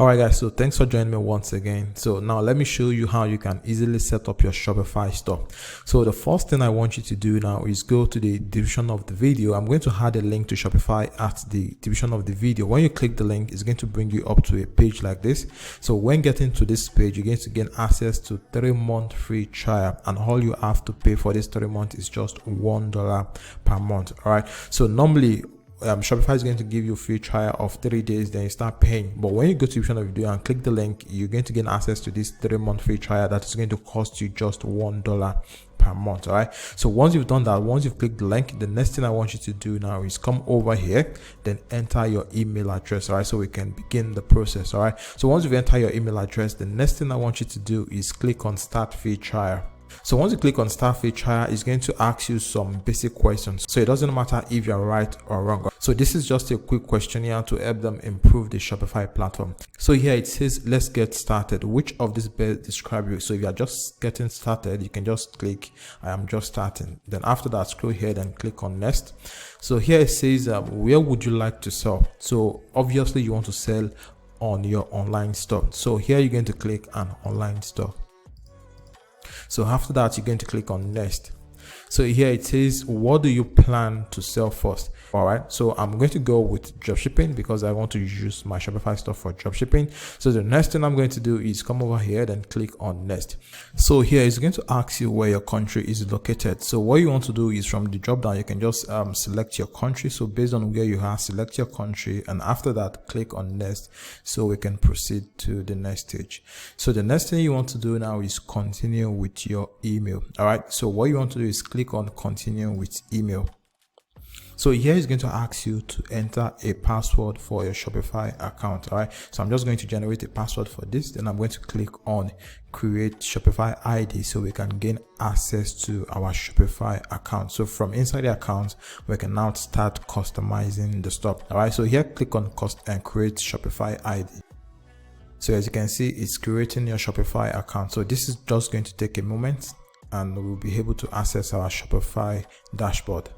Alright guys, so thanks for joining me once again. So now let me show you how you can easily set up your Shopify store. So the first thing I want you to do now is go to the description of the video. I'm going to add a link to Shopify at the description of the video. When you click the link, it's going to bring you up to a page like this. So when getting to this page, you're going to gain access to 3-month free trial, and all you have to pay for this 3 months is just $1 per month. Alright, so normally Shopify is going to give you a free trial of 3 days, then you start paying. But when you go to the description of the video and click the link, you're going to gain access to this 3-month free trial that is going to cost you just $1 per month. All right, so once you've done that, once you've clicked the link, the next thing I want you to do now is come over here, then enter your email address. All right, so we can begin the process. All right, so once you've entered your email address, the next thing I want you to do is click on start free trial. So once you click on start free trial, it's going to ask you some basic questions. So it doesn't matter if you're right or wrong. So this is just a quick questionnaire to help them improve the Shopify platform. So here it says, let's get started. Which of these best describe you? So if you're just getting started, you can just click I am just starting. Then after that, scroll here and click on next. So here it says, where would you like to sell? So obviously you want to sell on your online store. So here you're going to click an online store. So after that, you're going to click on next. So here it says, what do you plan to sell first? All right, so I'm going to go with dropshipping because I want to use my Shopify store for dropshipping. So the next thing I'm going to do is come over here, then click on next. So here it's going to ask you where your country is located. So what you want to do is from the drop down, you can just select your country. So based on where you are, select your country, and after that, click on next so we can proceed to the next stage. So the next thing you want to do now is continue with your email. All right, so what you want to do is click on continue with email. So here is going to ask you to enter a password for your Shopify account. All right, so I'm just going to generate a password for this. Then I'm going to click on create Shopify ID so we can gain access to our Shopify account. So from inside the account, we can now start customizing the store. All right, so here click on create Shopify ID. So as you can see, it's creating your Shopify account. So this is just going to take a moment, and we'll be able to access our Shopify dashboard.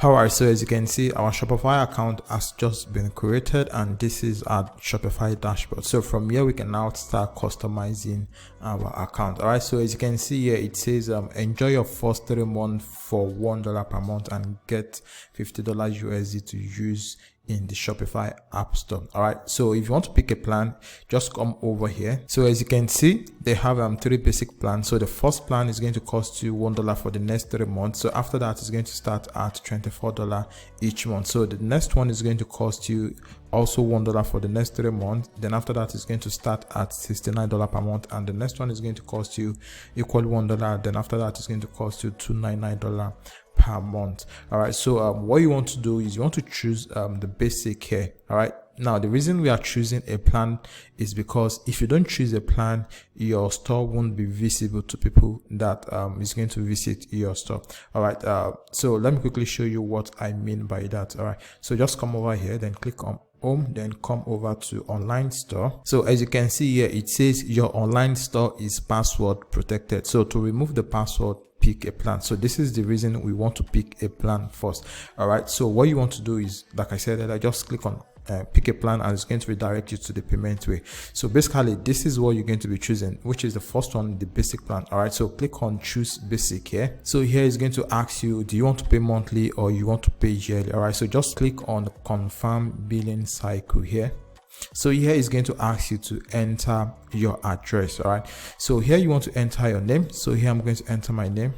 Alright, so as you can see, our Shopify account has just been created, and this is our Shopify dashboard. So from here, we can now start customizing our account. Alright, so as you can see here, it says enjoy your first 3 months for $1 per month and get $50 USD to use in the Shopify app store. All right, so if you want to pick a plan, just come over here. So as you can see, they have 3 basic plans. So the first plan is going to cost you $1 for the next 3 months. So after that, it's going to start at $24 each month. So the next one is going to cost you also $1 for the next 3 months. Then after that, it's going to start at $69 per month, and the next one is going to cost you equal $1. Then after that, it's going to cost you $299 per month. All right, so what you want to do is you want to choose the basic here. All right, now the reason we are choosing a plan is because if you don't choose a plan, your store won't be visible to people that is going to visit your store. All right, so let me quickly show you what I mean by that. All right, so just come over here, then click on home, then come over to online store. So as you can see here, it says your online store is password protected. So to remove the password, pick a plan. So this is the reason we want to pick a plan first. All right, so what you want to do is, like I said, I just click on pick a plan, and it's going to redirect you to the payment way. So basically, this is what you're going to be choosing, which is the first one, the basic plan. All right, so click on choose basic here. So here is going to ask you, do you want to pay monthly or you want to pay yearly? All right, so just click on confirm billing cycle here. So here is going to ask you to enter your address. All right, so here you want to enter your name. So here I'm going to enter my name.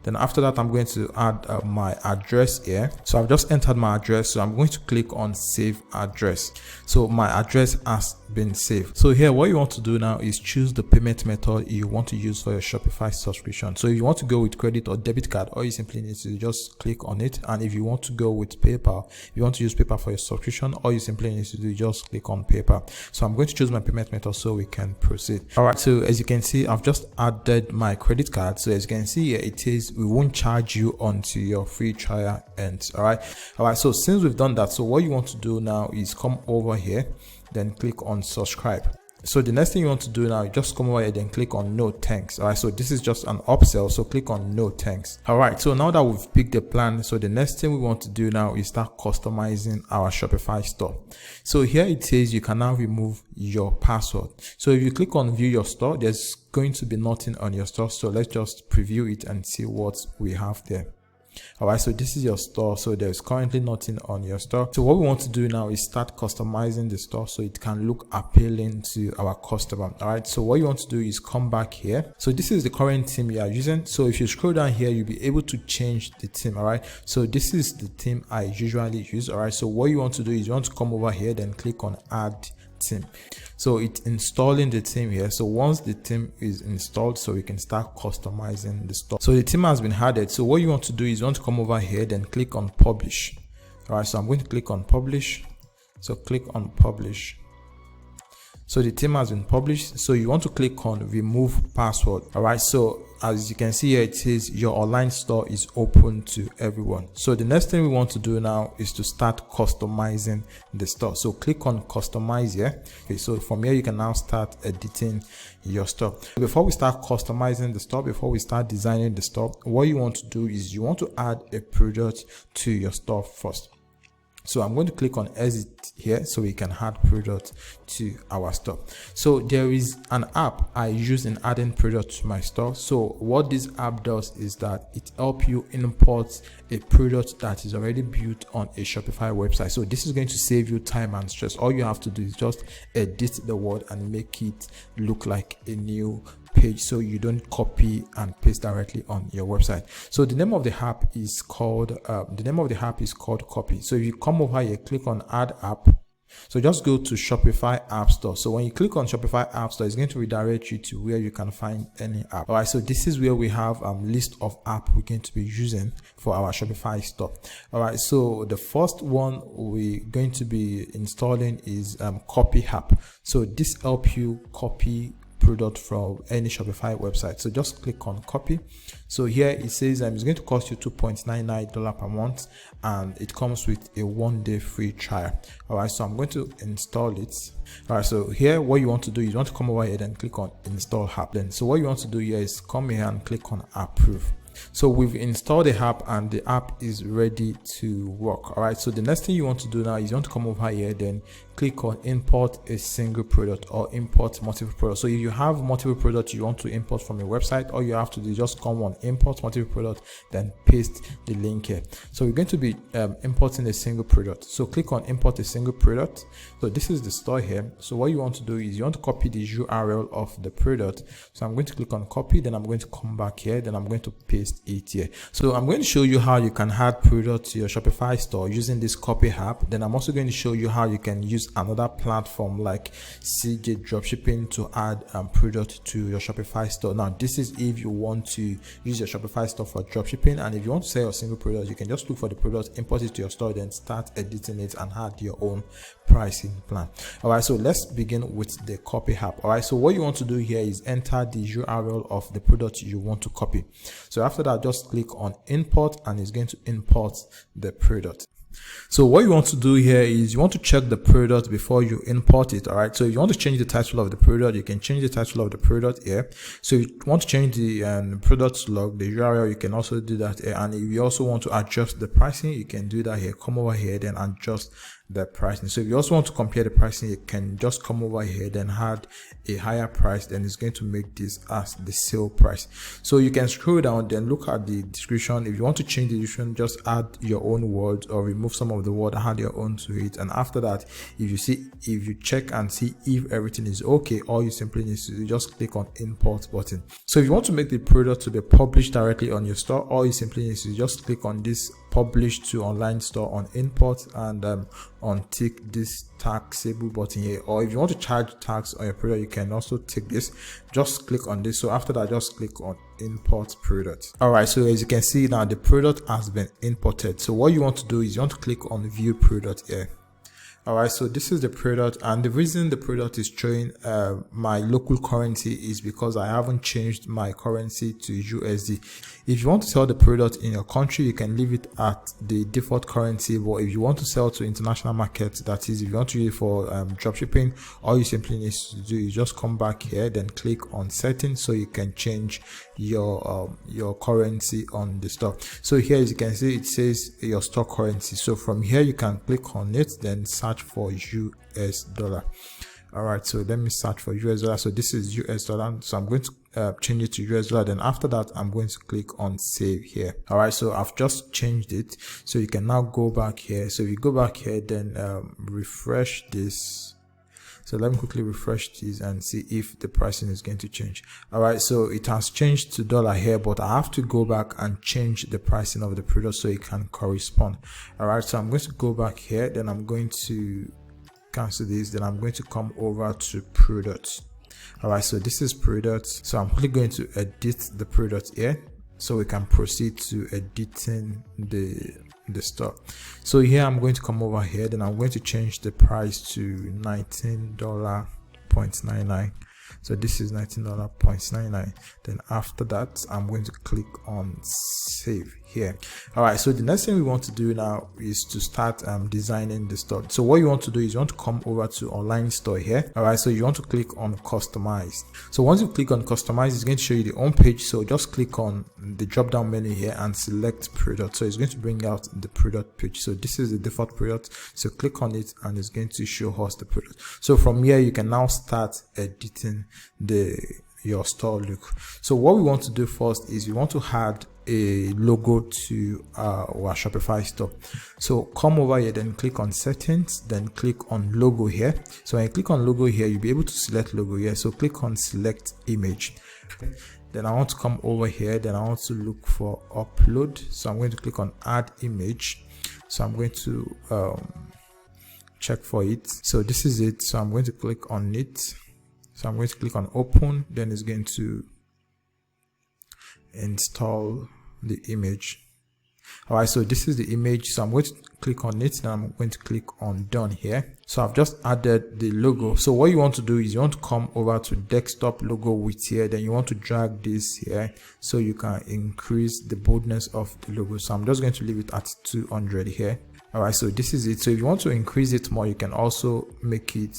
Then after that, I'm going to add my address here. So I've just entered my address. So I'm going to click on save address. So my address has been saved. So here, what you want to do now is choose the payment method you want to use for your Shopify subscription. So if you want to go with credit or debit card, all you simply need to just click on it. And if you want to go with PayPal, if you want to use PayPal for your subscription, all you simply need to do is just click on PayPal. So I'm going to choose my payment method so we can proceed. All right, so as you can see, I've just added my credit card. So as you can see here, it says we won't charge you until your free trial ends. All right, so since we've done that, so what you want to do now is come over here, then click on subscribe. So the next thing you want to do now, you just come over here and click on no thanks. All right, so this is just an upsell, so click on no thanks. All right, so now that we've picked the plan, so the next thing we want to do now is start customizing our Shopify store. So here it says you can now remove your password. So if you click on view your store, there's going to be nothing on your store. So let's just preview it and see what we have there. All right, so this is your store. So there's currently nothing on your store. So what we want to do now is start customizing the store so it can look appealing to our customer. All right, so what you want to do is come back here. So this is the current theme you are using. So if you scroll down here, you'll be able to change the theme. All right, so this is the theme I usually use. All right, so what you want to do is you want to come over here, then click on add theme. So it's installing the theme here. So once the theme is installed, so we can start customizing the store. So the theme has been added. So what you want to do is you want to come over here, then click on publish. All right, so I'm going to click on publish. So click on publish. So the theme has been published. So you want to click on remove password. All right, so as you can see here, it says your online store is open to everyone. So the next thing we want to do now is to start customizing the store. So click on customize here. Okay, so from here you can now start editing your store. Before we start customizing the store, before we start designing the store, what you want to do is you want to add a product to your store first. So I'm going to click on exit here so we can add product to our store. So there is an app I use in adding product to my store. So what this app does is that it helps you import a product that is already built on a Shopify website. So this is going to save you time and stress. All you have to do is just edit the word and make it look like a new page, so you don't copy and paste directly on your website. So the name of the app is called Copy. So if you come over here, click on add app. So just go to Shopify App Store. So when you click on Shopify App Store, it's going to redirect you to where you can find any app. All right, so this is where we have a list of apps we're going to be using for our Shopify store. All right, so the first one we're going to be installing is Copy app. So this helps you copy product from any Shopify website. So just click on copy. So here it says it's going to cost you $2.99 per month, and it comes with a 1-day free trial. All right, so I'm going to install it. All right, so here what you want to do is you want to come over here and click on install app. Then so what you want to do here is come here and click on approve. So we've installed the app and the app is ready to work. All right, so the next thing you want to do now is you want to come over here, then click on import a single product or import multiple products. So if you have multiple products you want to import from your website, all you have to do is just come on import multiple product, then paste the link here. So we're going to be importing a single product. So click on import a single product. So this is the store here. So what you want to do is you want to copy the URL of the product. So I'm going to click on copy, then I'm going to come back here, then I'm going to paste it here. So I'm going to show you how you can add products to your Shopify store using this Copy app. Then I'm also going to show you how you can use another platform like CJ Dropshipping to add product to your Shopify store. Now this is if you want to use your Shopify store for dropshipping, and if you want to sell a single product, you can just look for the product, import it to your store, then start editing it and add your own pricing plan. All right, so let's begin with the Copy app. All right, so what you want to do here is enter the URL of the product you want to copy. So after that, just click on import and it's going to import the product. So what you want to do here is you want to check the product before you import it. All right, so if you want to change the title of the product, you can change the title of the product here. So if you want to change the product log, the URL, you can also do that here. And if you also want to adjust the pricing, you can do that here. Come over here, then adjust the pricing. So if you also want to compare the pricing, you can just come over here, then add a higher price, then it's going to make this as the sale price. So you can scroll down, then look at the description. If you want to change the description, just add your own words or remove some of the word, add your own to it. And after that, if you check and see if everything is okay, all you simply need to do, just click on import button. So if you want to make the product to be published directly on your store, all you simply need to just click on this publish to online store on import, and on tick this taxable button here. Or if you want to charge tax on your product, you can also tick this. Just click on this. So after that, just click on import product. All right, so as you can see now, the product has been imported. So what you want to do is you want to click on view product here. All right, so this is the product, and the reason the product is showing my local currency is because I haven't changed my currency to USD. If you want to sell the product in your country, you can leave it at the default currency, but if you want to sell to international markets, that is, if you want to use it for dropshipping, all you simply need to do is just come back here, then click on settings, so you can change your currency on the store. So here, as you can see, it says your store currency. So from here, you can click on it, then search for US dollar. All right, so let me search for US dollar. So this is US dollar, so I'm going to change it to US dollar. Then after that, I'm going to click on save here. All right, so I've just changed it, so you can now go back here. So if you go back here, then refresh this. So let me quickly refresh this and see if the pricing is going to change. All right, so it has changed to dollar here, but I have to go back and change the pricing of the product so it can correspond. All right, so I'm going to go back here, then I'm going to cancel this, then I'm going to come over to products. All right, so this is products. So I'm quickly going to edit the product here, so we can proceed to editing the store. So here I'm going to come over here, then I'm going to change the price to $19.99. So this is $19.99. Then after that, I'm going to click on save here. All right, so the next thing we want to do now is to start designing the store. So what you want to do is you want to come over to online store here. All right, so you want to click on customize. So once you click on customize, it's going to show you the home page. So just click on the drop down menu here and select product. So it's going to bring out the product page. So this is the default product, so click on it and it's going to show us the product. So from here, you can now start editing your store look. So what we want to do first is we want to add a logo to our Shopify store. So come over here, then click on settings, then click on logo here. So when you click on logo here, you'll be able to select logo here. So click on select image. Then I want to come over here, then I want to look for upload. So I'm going to click on add image. So I'm going to check for it. So this is it. So I'm going to click on it. So I'm going to click on open, then it's going to install the image. All right, so this is the image. So I'm going to click on it, then I'm going to click on done here. So I've just added the logo. So what you want to do is you want to come over to desktop logo width here, then you want to drag this here so you can increase the boldness of the logo. So I'm just going to leave it at 200 here. All right, so this is it. So if you want to increase it more, you can also make it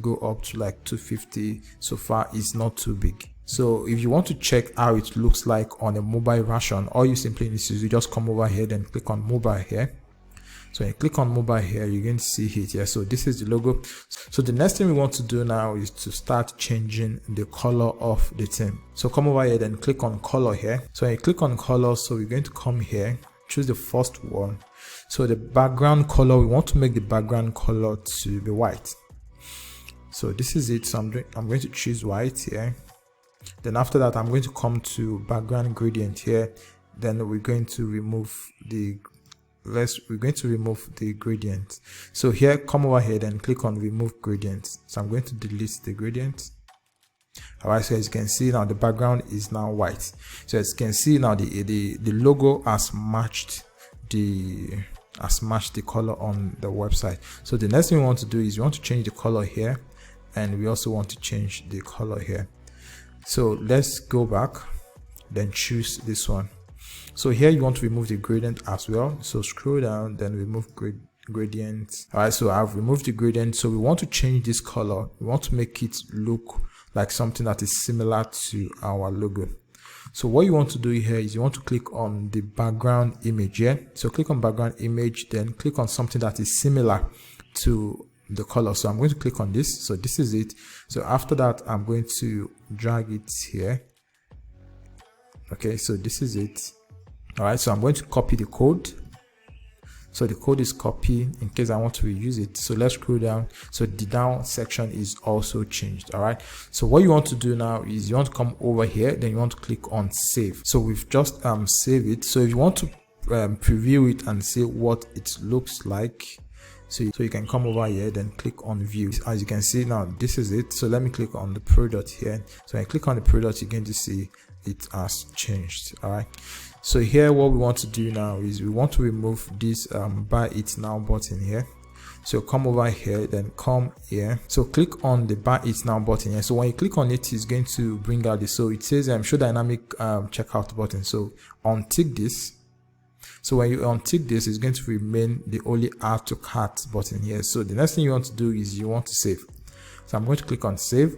go up to like 250. So far it's not too big. So if you want to check how it looks like on a mobile version, all you simply need to do is just come over here, then click on mobile here. So when you click on mobile here, you're going to see it here. So this is the logo. So the next thing we want to do now is to start changing the color of the theme. So come over here, then click on color here. So when you click on color, so we're going to come here, choose the first one. So the background color, we want to make the background color to be white. So this is it. So I'm going to choose white here. Then after that, I'm going to come to background gradient here. Then we're going to remove the gradient. So here, come over here, then click on remove gradient. So I'm going to delete the gradient. All right, so as you can see now, the background is now white. So as you can see now, the logo has matched the color on the website. So the next thing we want to do is we want to change the color here, and we also want to change the color here. So let's go back, then choose this one. So here you want to remove the gradient as well. So scroll down, then remove gradient. All right, so I've removed the gradient. So we want to change this color. We want to make it look like something that is similar to our logo. So what you want to do here is you want to click on the background image here. So click on background image, then click on something that is similar to the color. So I'm going to click on this. So this is it. So after that, I'm going to drag it here. Okay, so this is it. All right, so I'm going to copy the code. So the code is copied in case I want to reuse it. So let's scroll down. So the down section is also changed. All right, so what you want to do now is you want to come over here, then you want to click on save. So we've just saved it. So if you want to preview it and see what it looks like, so you can come over here, then click on view. As you can see now, this is it. So let me click on the product here. So when I click on the product, you're going to see it has changed. All right, so here what we want to do now is we want to remove this buy it now button here. So come over here, then come here. So click on the buy it now button here. So when you click on it, it's going to bring out this. So it says show dynamic checkout button. So untick this. So when you untick this, it's going to remain the only add to cart button here. So the next thing you want to do is you want to save. So I'm going to click on save.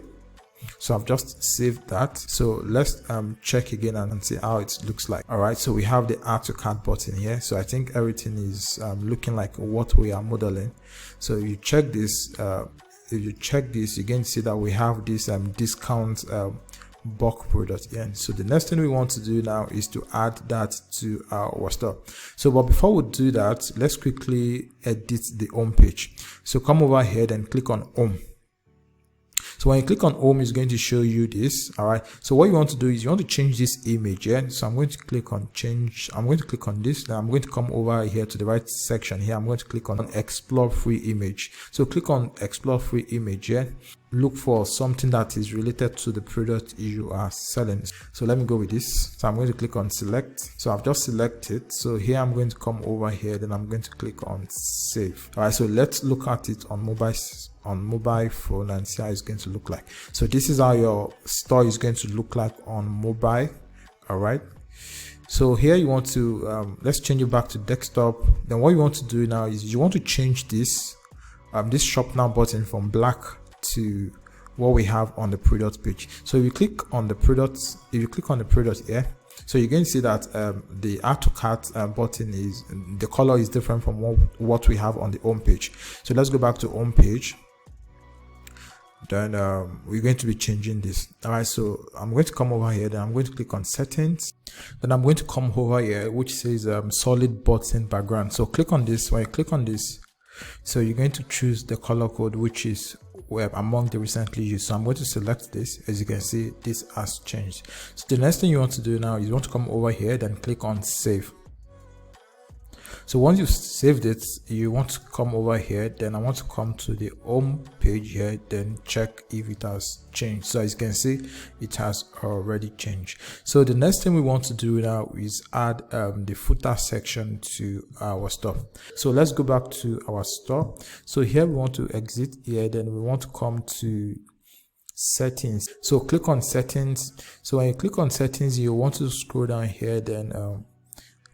So I've just saved that. So let's check again and see how it looks like. All right, so we have the add to cart button here. So I think everything is looking like what we are modeling. So if you check this, you're going to see that we have this discount bulk product here. So the next thing we want to do now is to add that to our store. So but before we do that, let's quickly edit the home page. So come over here and click on home. So when you click on home, it's going to show you this. All right, so what you want to do is you want to change this image. Yeah, so I'm going to click on change. I'm going to click on this. Now I'm going to come over here to the right section here. I'm going to click on explore free image. So click on explore free image here. Look for something that is related to the product you are selling. So let me go with this. So I'm going to click on select. So I've just selected. So here I'm going to come over here, then I'm going to click on save. All right, so let's look at it on mobile phone and see how it's going to look like. So this is how your store is going to look like on mobile. All right, so here you want to let's change it back to desktop. Then what you want to do now is you want to change this this shop now button from black to what we have on the product page. So if you click on the product, here, so you're going to see that the add to cart button is, the color is different from what we have on the home page. So let's go back to home page. Then we're going to be changing this. All right, so I'm going to come over here, then I'm going to click on settings. Then I'm going to come over here, which says solid button background. So click on this. When you click on this, so you're going to choose the color code, which is among the recently used. So I'm going to select this. As you can see, this has changed. So the next thing you want to do now is you want to come over here, then click on save. So once you've saved it, you want to come over here, then I want to come to the home page here, then check if it has changed. So as you can see, it has already changed. So the next thing we want to do now is add the footer section to our store. So let's go back to our store. So here we want to exit here, then we want to come to settings. So click on settings. So when you click on settings, you want to scroll down here, then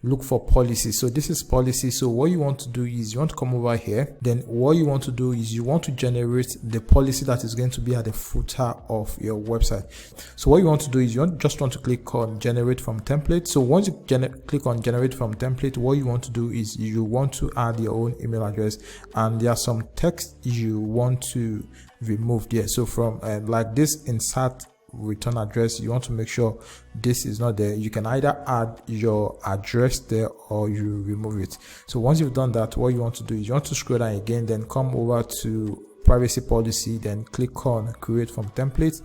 look for policy. So this is policy. So what you want to do is you want to come over here, then what you want to do is you want to generate the policy that is going to be at the footer of your website. So what you want to do is you just want to click on generate from template. So once you click on generate from template, what you want to do is you want to add your own email address, and there are some text you want to remove there. So from like this insert return address, you want to make sure this is not there. You can either add your address there or you remove it. So once you've done that, what you want to do is you want to scroll down again, then come over to privacy policy, then click on create from template.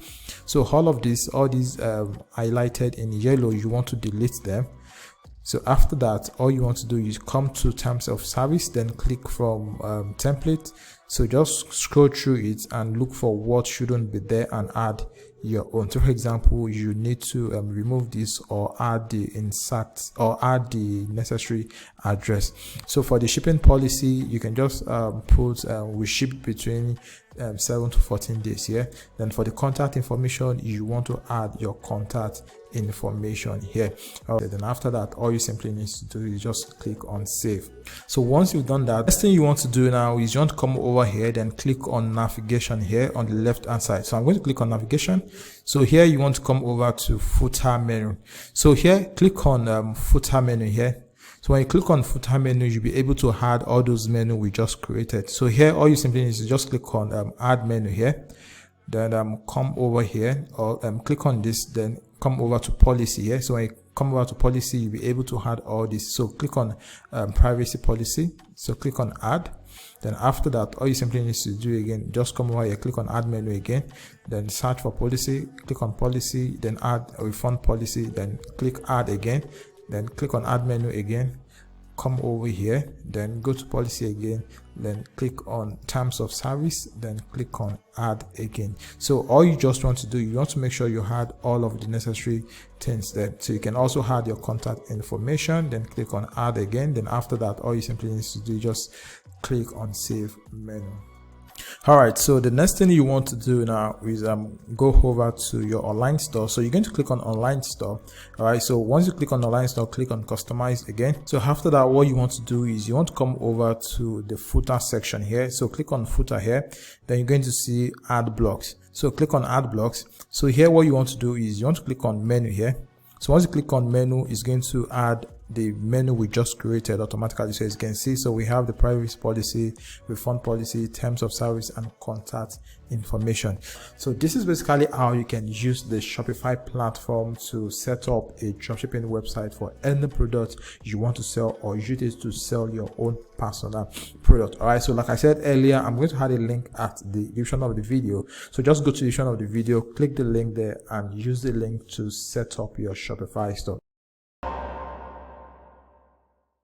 So all these highlighted in yellow, you want to delete them. So after that, all you want to do is come to terms of service, then click from template. So just scroll through it and look for what shouldn't be there and add your own. So for example, you need to remove this or add the insert or add the necessary address. So for the shipping policy, you can just put we ship between 7 to 14 days here. Then for the contact information, you want to add your contact information here. Then after that, all you simply need to do is just click on save. So once you've done that, next thing you want to do now is you want to come over here, then click on navigation here on the left hand side. So I'm going to click on navigation. So here you want to come over to footer menu. So here click on footer menu here. So when you click on footer menu, you'll be able to add all those menus we just created. So here all you simply need to just click on add menu here, then come over here or click on this, then come over to policy here. So when you come over to policy, you'll be able to add all this. So click on privacy policy. So click on add. Then after that, all you simply need to do again, just come over here, click on add menu again, then search for policy, click on policy, then add a refund policy, then click add again, then click on add menu again, come over here, then go to policy again, then click on terms of service, then click on add again. So all you just want to do, you want to make sure you had all of the necessary things there. So you can also add your contact information, then click on add again. Then after that, all you simply need to do, just click on save menu. All right, so the next thing you want to do now is go over to your online store. So you're going to click on online store. All right, so once you click on online store, click on customize again. So after that, what you want to do is you want to come over to the footer section here. So click on footer here, then you're going to see add blocks. So click on add blocks. So here what you want to do is you want to click on menu here. So once you click on menu, it's going to add the menu we just created automatically. So as you can see, so we have the privacy policy, refund policy, terms of service, and contact information. So this is basically how you can use the Shopify platform to set up a dropshipping website for any product you want to sell, or use it to sell your own personal product. All right, so like I said earlier, I'm going to add a link at the description of the video. So just go to the description of the video, click the link there, and use the link to set up your Shopify store.